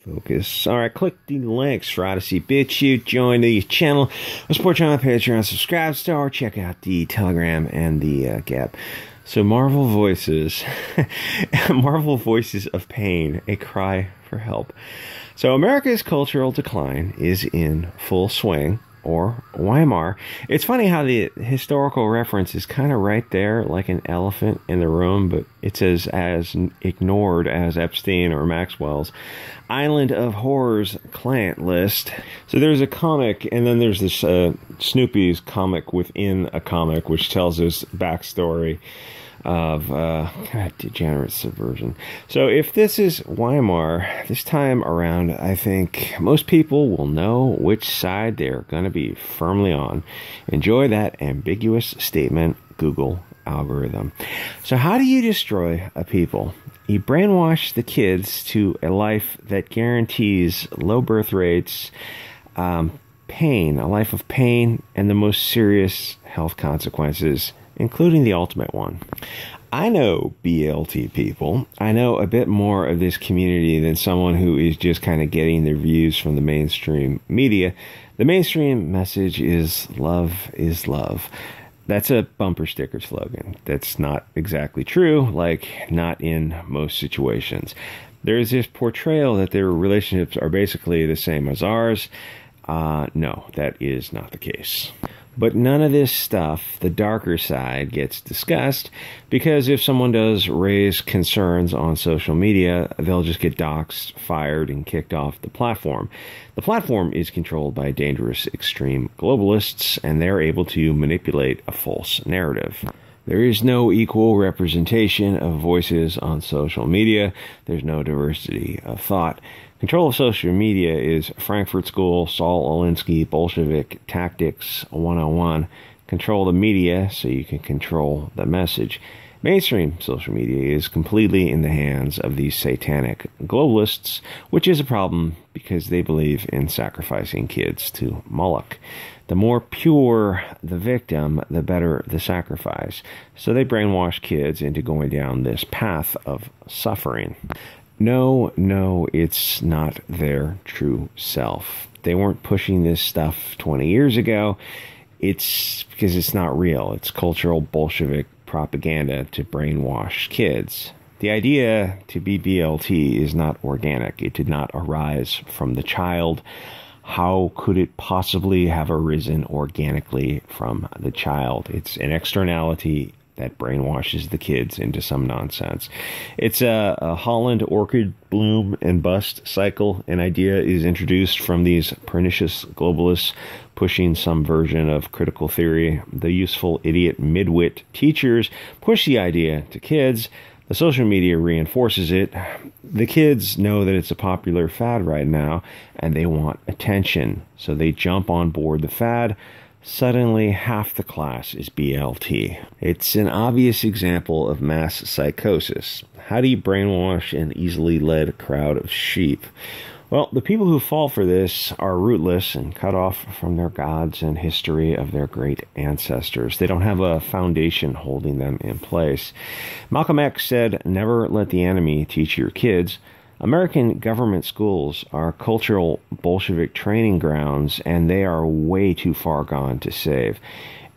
Focus. Alright, click the links for Odyssey BitChute, join the channel, support you on Patreon, subscribe, star, check out the Telegram and the Gap. So Marvel Voices, Marvel Voices of Pain, a cry for help. So America's cultural decline is in full swing, or Weimar. It's funny how the historical reference is kind of right there, like an elephant in the room, but it's as ignored as Epstein or Maxwell's Island of Horrors client list. So there's a comic, and then there's this Snoopy's comic within a comic, which tells us backstory of degenerate subversion. So if this is Weimar, this time around, I think most people will know which side they're going to be firmly on. Enjoy that ambiguous statement, Google algorithm. So how do you destroy a people? You brainwash the kids to a life that guarantees low birth rates, pain, a life of pain, and the most serious health consequences, including the ultimate one. I know BLT people. I know a bit more of this community than someone who is just kind of getting their views from the mainstream media. The mainstream message is love is love. That's a bumper sticker slogan. That's not exactly true, like not in most situations. There's this portrayal that their relationships are basically the same as ours. No, that is not the case. But none of this stuff, the darker side, gets discussed, because if someone does raise concerns on social media, they'll just get doxxed, fired, and kicked off the platform. The platform is controlled by dangerous extreme globalists, and they're able to manipulate a false narrative. There is no equal representation of voices on social media. There's no diversity of thought. Control of social media is Frankfurt School, Saul Alinsky, Bolshevik Tactics 101. Control the media so you can control the message. Mainstream social media is completely in the hands of these satanic globalists, which is a problem because they believe in sacrificing kids to Moloch. The more pure the victim, the better the sacrifice. So they brainwash kids into going down this path of suffering. No, it's not their true self. They weren't pushing this stuff 20 years ago. It's because it's not real. It's cultural Bolshevik propaganda to brainwash kids. The idea to be BLT is not organic. It did not arise from the child. How could it possibly have arisen organically from the child? It's an externality that brainwashes the kids into some nonsense. It's a Holland orchid bloom and bust cycle. An idea is introduced from these pernicious globalists pushing some version of critical theory. The useful idiot midwit teachers push the idea to kids. The social media reinforces it. The kids know that it's a popular fad right now, and they want attention, so they jump on board the fad. Suddenly, half the class is BLT. It's an obvious example of mass psychosis. How do you brainwash an easily led crowd of sheep? Well, the people who fall for this are rootless and cut off from their gods and history of their great ancestors. They don't have a foundation holding them in place. Malcolm X said, "Never let the enemy teach your kids." American government schools are cultural Bolshevik training grounds, and they are way too far gone to save.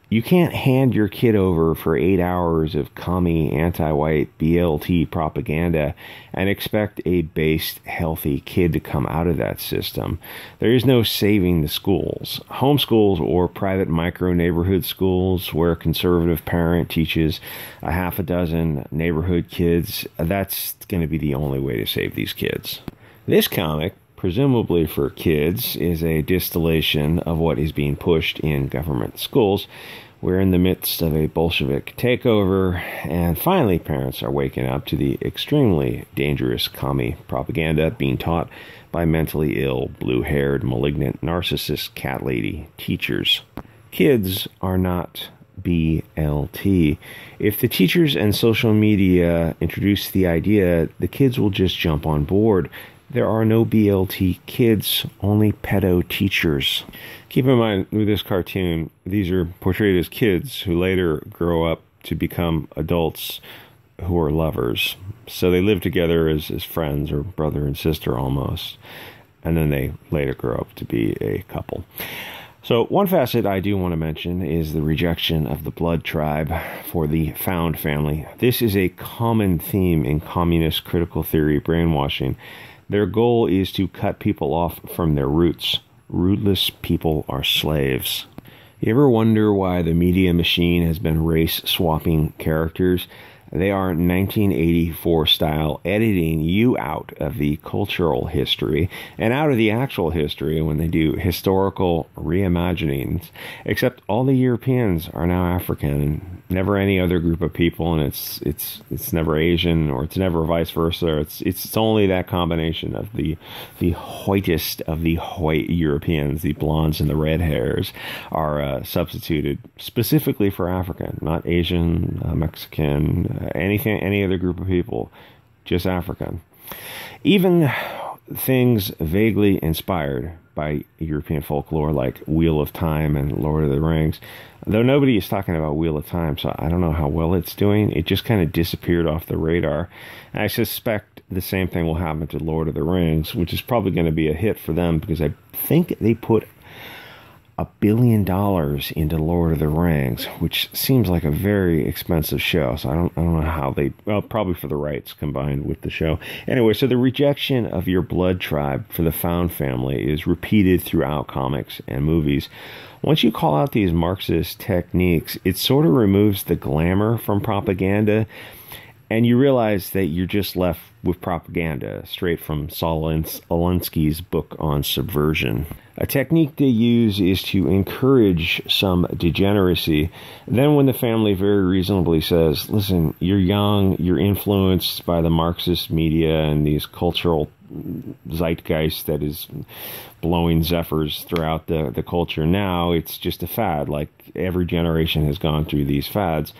You can't hand your kid over for 8 hours of commie, anti-white BLT propaganda and expect a based, healthy kid to come out of that system. There is no saving the schools. Homeschools or private micro-neighborhood schools where a conservative parent teaches a half a dozen neighborhood kids, that's going to be the only way to save these kids. This comic, presumably for kids, is a distillation of what is being pushed in government schools. We're in the midst of a Bolshevik takeover, and finally parents are waking up to the extremely dangerous commie propaganda being taught by mentally ill, blue-haired, malignant, narcissist cat lady teachers. Kids are not BLT. If the teachers and social media introduce the idea, the kids will just jump on board. There are no BLT kids, only pedo teachers. Keep in mind, with this cartoon, these are portrayed as kids who later grow up to become adults who are lovers. So they live together as friends or brother and sister almost. And then they later grow up to be a couple. So one facet I do want to mention is the rejection of the blood tribe for the found family. This is a common theme in communist critical theory brainwashing. Their goal is to cut people off from their roots. Rootless people are slaves. You ever wonder why the media machine has been race-swapping characters? They are 1984 style editing you out of the cultural history and out of the actual history when they do historical reimaginings. Except all the Europeans are now African and never any other group of people, and it's never Asian, or it's never vice versa. It's only that combination of the whitest of the white Europeans, the blondes and the red hairs, are substituted specifically for African, not Asian, Mexican, any other group of people, just African. Even things vaguely inspired by European folklore like Wheel of Time and Lord of the Rings, though nobody is talking about Wheel of Time, so I don't know how well it's doing. It just kind of disappeared off the radar. And I suspect the same thing will happen to Lord of the Rings, which is probably going to be a hit for them, because I think they put $1 billion into Lord of the Rings, which seems like a very expensive show. So I don't know how they, well, probably for the rights combined with the show. Anyway, so the rejection of your blood tribe for the found family is repeated throughout comics and movies. Once you call out these Marxist techniques, it sort of removes the glamour from propaganda, and you realize that you're just left with propaganda straight from Saul Alinsky's book on subversion. A technique they use is to encourage some degeneracy. Then when the family very reasonably says, listen, you're young, you're influenced by the Marxist media and these cultural zeitgeist that is blowing zephyrs throughout the culture now, it's just a fad. Like every generation has gone through these fads.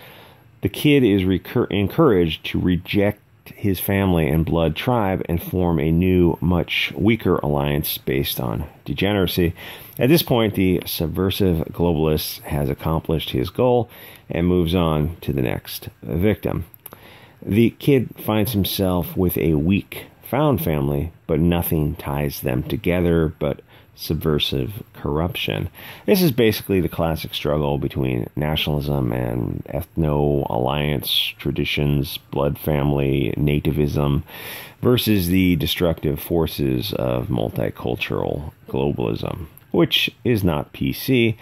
The kid is encouraged to reject his family and blood tribe and form a new, much weaker alliance based on degeneracy. At this point, the subversive globalist has accomplished his goal and moves on to the next victim. The kid finds himself with a weak found family, but nothing ties them together but subversive corruption. This is basically the classic struggle between nationalism and ethno-alliance traditions, blood family, nativism, versus the destructive forces of multicultural globalism, which is not PC.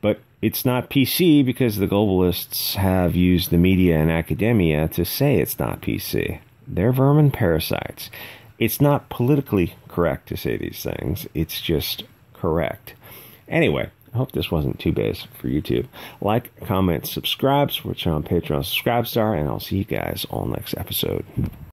But it's not PC because the globalists have used the media and academia to say it's not PC. They're vermin parasites. It's not politically correct to say these things. It's just correct. Anyway, I hope this wasn't too basic for YouTube. Like, comment, subscribe, switch on Patreon, Subscribe Star, and I'll see you guys all next episode.